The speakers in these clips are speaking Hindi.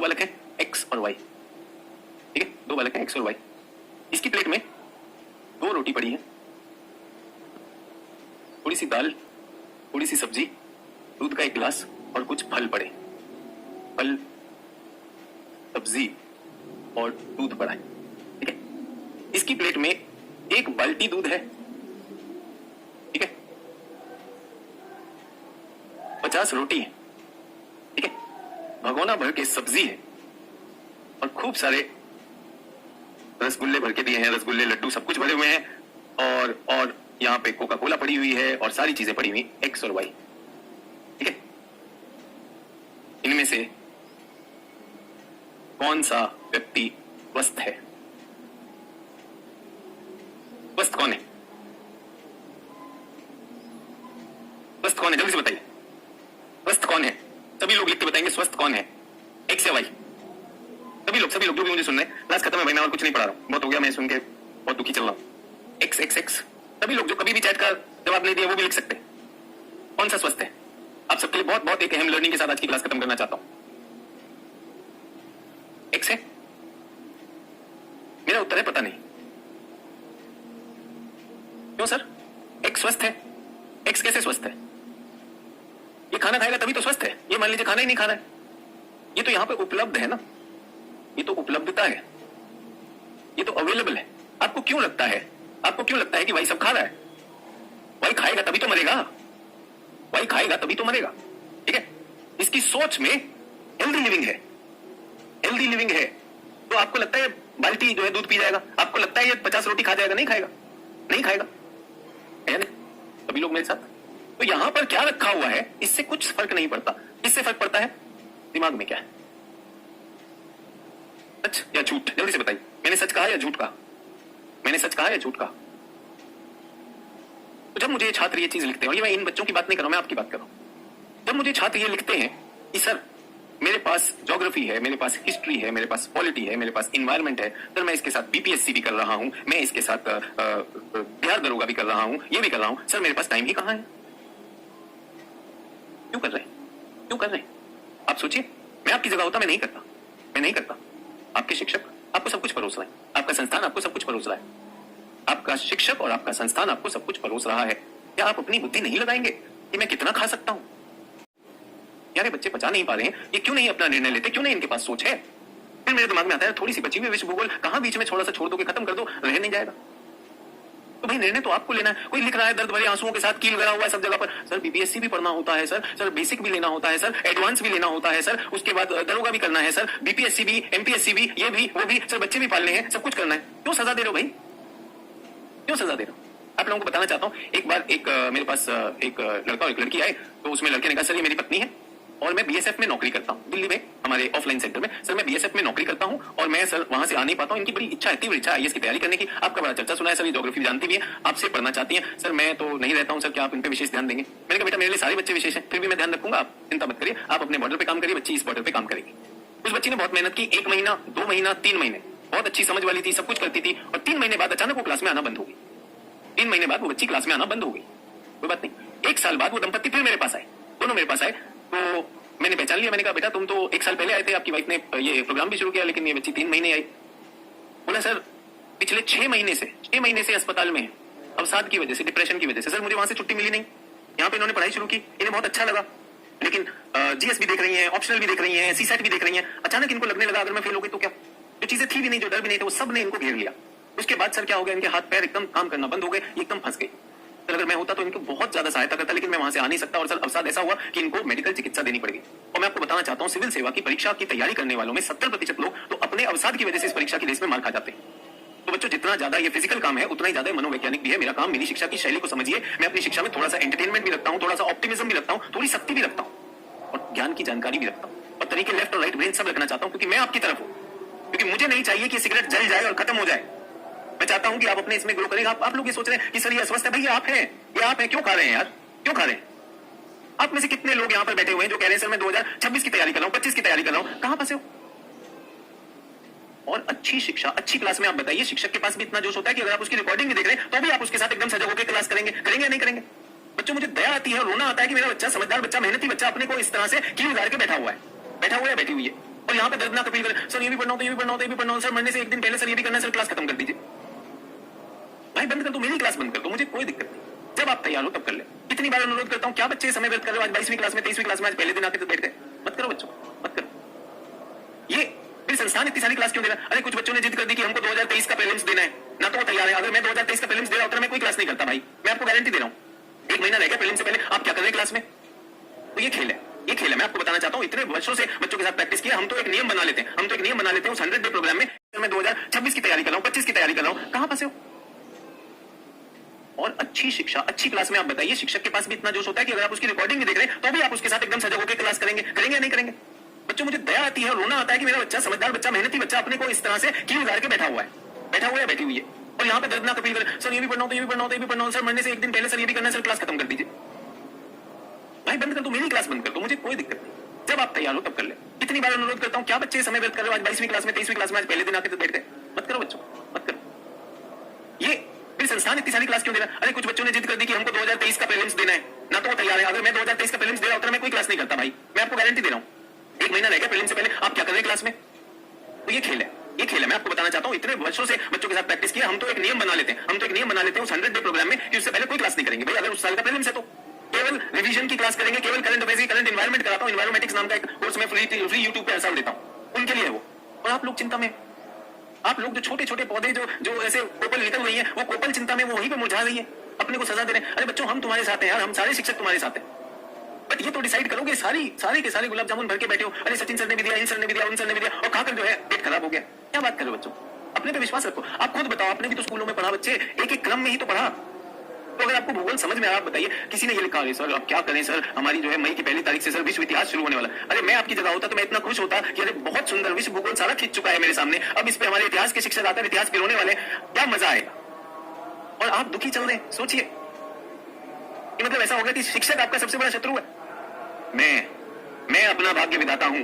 बालक हैं एक्स और वाई, ठीक है, दो बालक हैं एक्स और वाई। इसकी प्लेट में दो रोटी पड़ी है, थोड़ी सी दाल, थोड़ी सी सब्जी, दूध का एक गिलास और कुछ फल पड़े। फल, सब्जी और दूध पड़ा है, ठीक है। इसकी प्लेट में एक बाल्टी दूध है, ठीक है, 50 रोटी है, ठीक है, भगोना भर के सब्जी है और खूब सारे रसगुल्ले भर के दिए हैं, रसगुल्ले लड्डू सब कुछ भरे हुए हैं, और यहां पे कोका कोला पड़ी हुई है और सारी चीजें पड़ी हुई एक्स और वाई, ठीक है। इनमें से कौन सा व्यक्ति स्वस्थ है? स्वस्थ कौन है? स्वस्थ कौन है? जल्दी से बताइए, स्वस्थ कौन है? सभी लोग लिख के बताएंगे स्वस्थ कौन है, एक्स या वाई। सभी लोग जो भी मुझे सुन रहे हैं। क्लास खत्म है भाई, मैं और कुछ नहीं पढ़ा रहा हूं, बहुत हो गया, मैं सुन के बहुत दुखी चल रहा हूं। X x x. सभी लोग जो कभी भी चैट का जवाब नहीं दिया वो भी लिख सकते हैं। कौन सा स्वस्थ है? आप सबके लिए बहुत बहुत एक अहम लर्निंग के साथ आज की क्लास खत्म करना चाहता हूं। एक्स है? मेरा उत्तर है पता नहीं। क्यों सर? एक्स स्वस्थ है? एक्स कैसे स्वस्थ है? ये खाना खाएगा तभी तो स्वस्थ है। ये मान लीजिए खाना ही नहीं खा रहा है, ये तो यहां पे उपलब्ध है ना, ये तो उपलब्धता है, ये तो अवेलेबल है। आपको क्यों लगता है, आपको क्यों लगता है कि भाई सब खा रहा है? भाई खाएगा तभी तो मरेगा, भाई खाएगा तभी तो मरेगा, ठीक है। इसकी सोच में हेल्दी लिविंग है, हेल्दी लिविंग है। तो आपको लगता है बाल्टी जो है दूध पी जाएगा, आपको लगता है ये 50 रोटी खा जाएगा? नहीं खाएगा, नहीं खाएगा, है ना? सभी लोग मेरे साथ। तो यहां पर क्या रखा हुआ है इससे कुछ फर्क नहीं पड़ता। इससे फर्क पड़ता है दिमाग में क्या है, सच या झूठ? जल्दी से बताइए, मैंने सच कहा या झूठ कहा? मैंने सच कहा या झूठ कहा? तो जब मुझे छात्र ये चीज लिखते हैं, और ये मैं इन बच्चों की बात नहीं कर रहा हूं, मैं आपकी बात कर रहा हूं। जब मुझे छात्र ये लिखते हैं कि सर मेरे पास ज्योग्राफी है, मेरे पास हिस्ट्री है, मेरे पास पॉलिटी है, मेरे पास इन्वायरमेंट है, सर मैं इसके साथ बीपीएससी भी कर रहा हूं, मैं इसके साथ बिहार दरोगा भी कर रहा हूं, ये भी कर रहा हूं, सर मेरे पास टाइम ही कहां है? क्यों कर रहे हैं, क्यों कर रहे हैं? आप सोचिए, मैं आपकी जगह होता मैं नहीं करता, मैं नहीं करता। आपके शिक्षक आपको सब कुछ परोस रहे हैं, आपका संस्थान आपको सब कुछ परोस रहा है, आपका शिक्षक और आपका संस्थान आपको सब कुछ परोस रहा है। क्या आप अपनी बुद्धि नहीं लगाएंगे कि मैं कितना खा सकता हूं? यार ये बच्चे पचा नहीं पा रहे हैं, ये क्यों नहीं अपना निर्णय लेते, क्यों नहीं इनके पास सोच है? फिर मेरे दिमाग में आता है थोड़ी सी बची हुई विश्व भूगोल कहां बीच में थोड़ा सा छोड़ दो कि खत्म कर दो, रह नहीं जाएगा। तो भाई निर्णय तो आपको लेना है। कोई लिख रहा है दर्द भरे आंसुओं के साथ, कील लगा हुआ है सब जगह पर, सर बीपीएससी भी पढ़ना होता है सर बेसिक भी लेना होता है सर, एडवांस भी लेना होता है सर, उसके बाद दरोगा भी करना है सर, बीपीएससी भी, एमपीएससी भी, ये भी वो भी, सर बच्चे भी पालने हैं, सब कुछ करना है। क्यों सजा दे रहे हो भाई, क्यों सजा दे रहे हो? आप लोगों को बताना चाहता हूं, एक बार मेरे पास एक लड़का और एक लड़की आए, तो उसमें लड़के ने कहा सर ये मेरी पत्नी है और मैं बीएसएफ में नौकरी करता हूं, दिल्ली में हमारे ऑफलाइन सेंटर में। सर मैं बीएसएफ में नौकरी करता हूं और मैं सर वहां से आ नहीं पाता हूं। इनकी बड़ी इच्छा है, तीव्र इच्छा आईएएस की तैयारी करने की। आपका बड़ा चर्चा सुना है सर, ये ज्योग्राफी भी जानती भी है, आपसे पढ़ना चाहती हैं। सर मैं तो नहीं रहता हूं सर, क्या आप इन पे विशेष ध्यान देंगे? मैंने कहा बेटा मेरे लिए सारे बच्चे विशेष हैं, फिर भी मैं ध्यान रखूंगा, आप चिंता मत करिए, आप अपने बॉर्डर पे काम करिए, बच्ची इस बॉर्डर पे काम करेगी। उस बच्ची ने बहुत मेहनत की, 1 महीना 2 महीना 3 महीने, बहुत अच्छी समझ वाली थी, सब कुछ करती थी, और 3 महीने बाद अचानक वो क्लास में आना बंद हो गई। 3 महीने बाद वो बच्ची क्लास में आना बंद हो गई। कोई बात नहीं, 1 साल बाद वो दंपत्ति फिर मेरे पास आए, दोनों मेरे पास आए, तो मैंने पहचान लिया। मैंने कहा बेटा तुम तो 1 साल पहले आए थे, आपकी वाइफ ने ये प्रोग्राम भी शुरू किया, लेकिन ये बच्ची 3 महीने आई। बोला सर पिछले 6 महीने से अस्पताल में है, अवसाद की वजह से, डिप्रेशन की वजह से। सर मुझे वहां से छुट्टी मिली नहीं, यहाँ पे इन्होंने पढ़ाई शुरू की, इन्हें बहुत अच्छा लगा, लेकिन जीएस भी देख रही है, ऑप्शनल भी देख रही है, सीसेट भी देख रही है। अचानक इनको लगने लगा अगर मैं फेल हो गई तो क्या? जो चीजें थी भी नहीं, जो डर भी नहीं था, वो सब ने इनको घेर लिया। उसके बाद सर क्या हो गया, इनके हाथ पैर एकदम काम करना बंद हो गए, एकदम फंस गए। सर अगर मैं होता तो इनको बहुत ज्यादा सहायता करता, लेकिन मैं वहां से आ नहीं सकता, और सर अवसाद ऐसा हुआ कि इनको मेडिकल चिकित्सा देनी पड़ेगी। और मैं आपको बताना चाहता हूं, सिविल सेवा की परीक्षा की तैयारी करने वालों में 70% लोग तो अपने अवसाद की वजह से इस परीक्षा की रेस में मार खा जाते हैं। तो बच्चों जितना ज्यादा ये फिजिकल काम है उतना ही ज्यादा मनोवैज्ञानिक भी है। मेरा काम, मेरी शिक्षा की शैली को समझिए। मैं अपनी शिक्षा में थोड़ा सा एंटरटेनमेंट भी रखता हूं, थोड़ा सा ऑप्टिमिज्म भी रखता हूं, थोड़ी शक्ति भी रखता हूं, और ज्ञान की जानकारी भी रखता हूं, और तरीके लेफ्ट और राइट ब्रेन सब रखना चाहता हूं, क्योंकि मैं आपकी तरफ हूं। क्योंकि मुझे नहीं चाहिए कि सिगरेट जल जाए और खत्म हो जाए। मैं चाहता हूं कि आप अपने इसमें ग्रो करें। आप लोग ये सोच रहे हैं कि सर ये अस्वस्थ है, भाई ये आप हैं, ये आप हैं, क्यों खा रहे हैं यार, क्यों खा रहे हैं? आप में से कितने लोग यहाँ पर बैठे हुए हैं जो कह रहे हैं सर मैं 2026 की तैयारी कर रहा हूं, 25 की तैयारी कर रहा हूं? कहां फंसे हो? और अच्छी शिक्षा, अच्छी क्लास में आप बताइए, शिक्षक के पास भी इतना जोश होता है कि अगर आप उसकी रिकॉर्डिंग भी देख रहे हैं तो भी आप उसके साथ एकदम सजग होकर क्लास करेंगे या नहीं करेंगे? बच्चों मुझे दया आती है, रोना आता है कि मेरा बच्चा, समझदार बच्चा, मेहनती बच्चा, अपने को इस तरह से कील उगाड़ के बैठा हुआ है, बैठी हुई है, और यहाँ पे दर्दनाक अपील करें, सर ये भी पढ़ना होता है, ये भी पढ़ना होता है, ये भी पढ़ना होता है, सर मरने से एक दिन पहले सर ये भी करना है, सर क्लास खत्म कर दीजिए। भाई बंद कर दो, मेरी क्लास बंद कर दो, मुझे कोई दिक्कत नहीं। जब आप तैयार हो तब कर ले। कितनी बार अनुरोध करता हूँ, क्या बच्चे समय व्यर्थ कर रहे हो? आज 22वीं क्लास में, 23वीं क्लास में, आज पहले दिन आके तो बैठ गए। मत करो बच्चों, मत करो। ये फिर संस्थान इतनी सारी क्लास क्यों दे रहा है? अरे कुछ बच्चों ने जिद कर दी कि हमको 2023 का प्रीलिम्स देना है, ना तो वो तैयार है। अगर मैं 2023 का प्रीलिम्स दे रहा होता मैं कोई क्लास नहीं करता भाई, मैं आपको गारंटी दे रहा हूँ। 1 महीना रह गया प्रीलिम्स से पहले, आप क्या कर रहे हैं क्लास में? तो ये खेल है, ये खेल है। मैं आपको बताना चाहता हूँ, इतने वर्षों से बच्चों के साथ प्रैक्टिस किया, हम तो एक नियम बना लेते हैं, हम तो एक नियम बना लेते हैं उस 100 डे प्रोग्राम में। मैं 2026 की तैयारी कर रहा हूँ, 25 की तैयारी कर रहा हूँ, कहां फंसे हो? और अच्छी शिक्षा, अच्छी क्लास में आप बताइए, शिक्षक के पास भी इतना जोश होता है कि अगर आप उसकी रिकॉर्डिंग भी देख रहे हैं तो भी आप उसके साथ एकदम सजग होकर क्लास करेंगे, करेंगे या नहीं करेंगे? बच्चों मुझे दया आती है और रोना आता है कि मेरा बच्चा, समझदार बच्चा, मेहनती बच्चा, अपने को इस तरह से कील गाड़ के बैठा हुआ है, बैठी हुई है, और यहाँ पे दर्दनाक अपील करें, सर ये भी पढ़ना होता है, ये भी पढ़ना होता है, ये भी पढ़ना होता है, सर मरने से एक दिन पहले सर ये भी करना है, सर क्लास खत्म कर दीजिए। भाई बंद कर दो, मेरी क्लास बंद कर दो, मुझे कोई दिक्कत नहीं। जब आप तैयार हो तब कर ले। कितनी बार अनुरोध करता हूँ, क्या बच्चे समय व्यर्थ कर रहे हो? आज 22वीं क्लास में, 23वीं क्लास में, आज पहले दिन आके तो बैठ गए। मत करो बच्चों, मत करो। ये फिर संस्थान इतनी सारी क्लास क्यों दे रहा है? अरे कुछ बच्चों ने जिद कर दी कि हमको 2023 का प्रीलिम्स देना है, ना तो वो तैयार है। अगर मैं 2023 का प्रीलिम्स दे रहा होता मैं कोई क्लास नहीं करता भाई, मैं आपको गारंटी दे रहा हूँ। 1 महीना रह गया प्रीलिम्स से पहले, आप क्या कर रहे हैं क्लास में? तो ये खेल है, ये खेल है। मैं आपको बताना चाहता हूँ, इतने वर्षों से बच्चों के साथ प्रैक्टिस किया, हम तो एक नियम बना लेते हैं, हम तो एक नियम बना लेते हैं उस 100 डे प्रोग्राम में कि उससे पहले कोई क्लास नहीं करेंगे भाई। अगर उस साल का प्रीलिम्स है तो केवल रिवीजन की क्लास करेंगे, केवल करंट अफेयर्स, करंट एनवायरमेंट कराता हूँ। एनवायरमेटिक्स नाम का एक कोर्स में फ्री यूट्यूब पे असाइल देता हूँ, उनके लिए है वो। और आप लोग चिंता में, आप लोग जो छोटे छोटे पौधे जो ऐसे कोपल निकल रही है, वो कोपल चिंता में वो वहीं पे मुरझा रही है, अपने को सजा दे रहे हैं। अरे बच्चों हम तुम्हारे साथ हैं यार, हम सारे शिक्षक तुम्हारे साथ हैं, बट ये तो डिसाइड करोगे। सारे के सारे गुलाब जामुन भर के बैठे हो, अरे सचिन सर ने भी दिया, इन सर ने भी दिया, उन सर ने भी दिया, और खाकर जो है पेट खराब हो गया। क्या बात कर रहे हो बच्चों? अपने पे विश्वास रखो। आप खुद बताओ, आपने भी तो स्कूलों में पढ़ा बच्चे, एक एक क्रम में ही तो पढ़ा। तो अगर आपको भूगोल समझ में आया, आप बताइए। किसी ने ये लिखा है सर अब क्या करें सर, हमारी जो है मई की 1 तारीख से सर विश्व इतिहास शुरू होने वाला। अरे मैं आपकी जगह होता तो मैं इतना खुश होता कि अरे बहुत सुंदर, विश्व भूगोल सारा खींच चुका है मेरे सामने, अब इस पे हमारे इतिहास के शिक्षक आते हैं, इतिहास पिरोने वाले, क्या मजा आएगा। और आप दुखी चल रहे हैं, सोचिए, मतलब ऐसा हो गया कि शिक्षक आपका सबसे बड़ा शत्रु है। मैं अपना भाग्य विधाता हूं,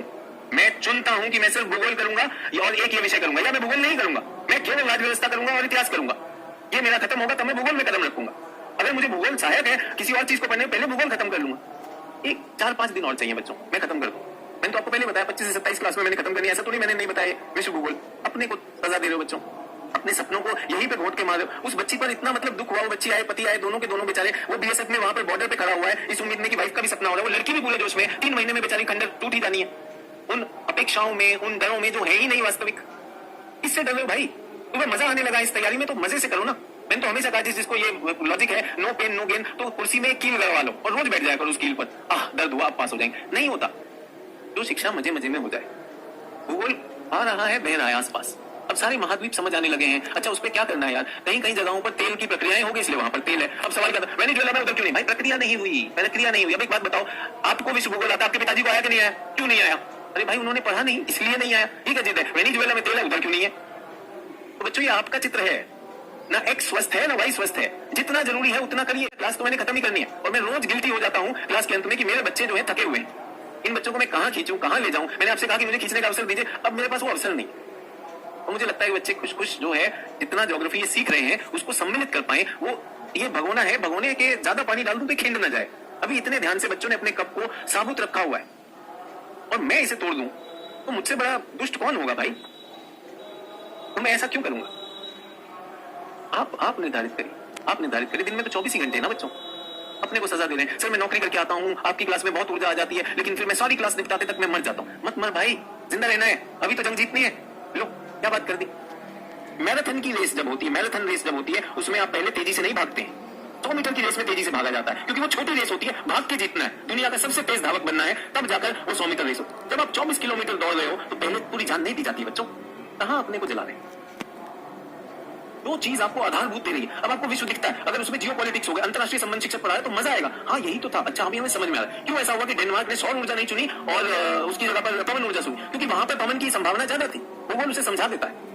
मैं चुनता हूं कि मैं सिर्फ भूगोल करूंगा और एक ये विषय करूंगा, या मैं भूगोल नहीं करूंगा, मैं केवल राज्य व्यवस्था करूंगा और इतिहास करूंगा। ये मेरा खत्म होगा तब मैं भूगोल में कदम रखूंगा। अगर मुझे भूगोल सहायक है किसी और चीज को पढ़ने पहले भूगोल खत्म कर लूंगा। एक 4-5 दिन और चाहिए बच्चों, मैं खत्म कर दूं। मैंने तो आपको पहले बताया 25 से 27 क्लास में मैंने खत्म करनी है, ऐसा तो नहीं मैंने नहीं बताया विश्व भूगोल। अपने को सजा दे रहे हो बच्चों, अपने सपनों को यहीं पे घोट के मार रहे हो। उस बच्ची पर इतना मतलब दुख हुआ, वो बच्ची आए, पति आए, दोनों के दोनों बेचारे, वो बीएसएफ में वहां पर बॉर्डर पे खड़ा हुआ है, इस उम्मीद में कि वाइफ का भी सपना हो रहा है। वो लड़की भी पूरे जोश में 3 महीने में बेचारी खंडर टूट ही जानी है, उन अपेक्षाओं में, उन डरों में जो है ही नहीं वास्तविक। इससे डर रहे हो भाई? तुम्हें मजा आने लगा इस तैयारी में तो मजे से करो ना। मैंने तो हमेशा कहा जिसको ये लॉजिक है, नो पेन नो गेन, तो कुर्सी में कील लगवा लो और रोज बैठ जाया करो उस कील पर। दर्द हुआ आप पास हो जाएंगे, नहीं होता। जो शिक्षा मजे मजे में हो जाए। भूगोल आ रहा है, बह रहा है आसपास, अब सारे महाद्वीप समझ आने लगे हैं। अच्छा उस पर क्या करना है यार, कहीं कहीं जगहों पर तेल की प्रक्रियाएं हो गई, इसलिए वहां पर तेल है। अब सवाल करता वेनेजुएला में उधर क्यों नहीं? भाई प्रक्रिया नहीं हुई, प्रक्रिया नहीं हुई। अब एक बात बताओ, आपको विश्व भूगोल आता, आपके पिताजी को आया कि नहीं आया? क्यों नहीं आया? अरे भाई उन्होंने पढ़ा नहीं इसलिए नहीं आया। ठीक है, जिद है वेनेजुएला में तेल है, उधर क्यों नहीं है? तो बच्चों ये आपका चित्र है ना, एक्स स्वस्थ है ना वाई स्वस्थ है। जितना जरूरी है उतना करिए, क्लास तो मैंने खत्म ही करनी है। और मैं रोज गिल्टी हो जाता हूँ क्लास के अंत में कि मेरे बच्चे जो है थके हुए हैं, इन बच्चों को मैं कहाँ खींचूं, कहाँ ले जाऊं। मैंने आपसे कहा कि मुझे खींचने का अवसर दीजिए, अब मेरे पास वो अवसर नहीं। और मुझे लगता है कि बच्चे खुश जो है जितना ज्योग्राफी ये सीख रहे हैं उसको सम्मिलित कर पाए। वो ये भगोना है, भगोने के ज्यादा पानी डाल दूं तो खिंड न जाए। अभी इतने ध्यान से बच्चों ने अपने कप को साबुत रखा हुआ है और मैं इसे तोड़ दूं तो मुझसे बड़ा दुष्ट कौन होगा भाई? तो मैं ऐसा क्यों करूंगा? आप निर्धारित करिए, आप निर्धारित करिए। दिन में तो 24 ही घंटे है ना बच्चों, अपने को सजा दे रहे हैं। सर मैं नौकरी करके आता हूँ, आपकी क्लास में बहुत ऊर्जा आ जाती है, लेकिन फिर मैं सारी क्लास निपटाते तक मैं मर जाता हूँ। मत मर भाई, जिंदा रहना है, अभी तो जंग जीतनी है। लो क्या बात कर दी। मैराथन की रेस जब होती है, मैराथन रेस जब होती है, उसमें आप पहले तेजी से नहीं भागते हैं। 100 मीटर की रेस में तेजी से भागा जाता है क्योंकि वो छोटी रेस होती है, भाग के जीतना है, दुनिया का सबसे तेज धावक बनना है, तब जाकर वो 100 मीटर रेस हो। जब आप 24 किलोमीटर दौड़ रहे हो तो पहले पूरी जान नहीं दी जाती बच्चों, कहां अपने को जला रहे हैं। दो चीज आपको आधारभूत दे रही है। अब आपको विश्व दिखता है, अगर उसमें जियो पॉलिटिक्स हो गया, अंतरराष्ट्रीय संबंध शिक्षक पढ़ा है तो मजा आएगा। हाँ यही तो था। अच्छा अभी हमें समझ में आ रहा है क्यों ऐसा हुआ कि डेनमार्क ने सौर ऊर्जा नहीं चुनी और उसकी जगह पर पवन ऊर्जा चुनी, क्योंकि वहां पर पवन की संभावना ज्यादा थी। भूगोल उसे समझा देता है।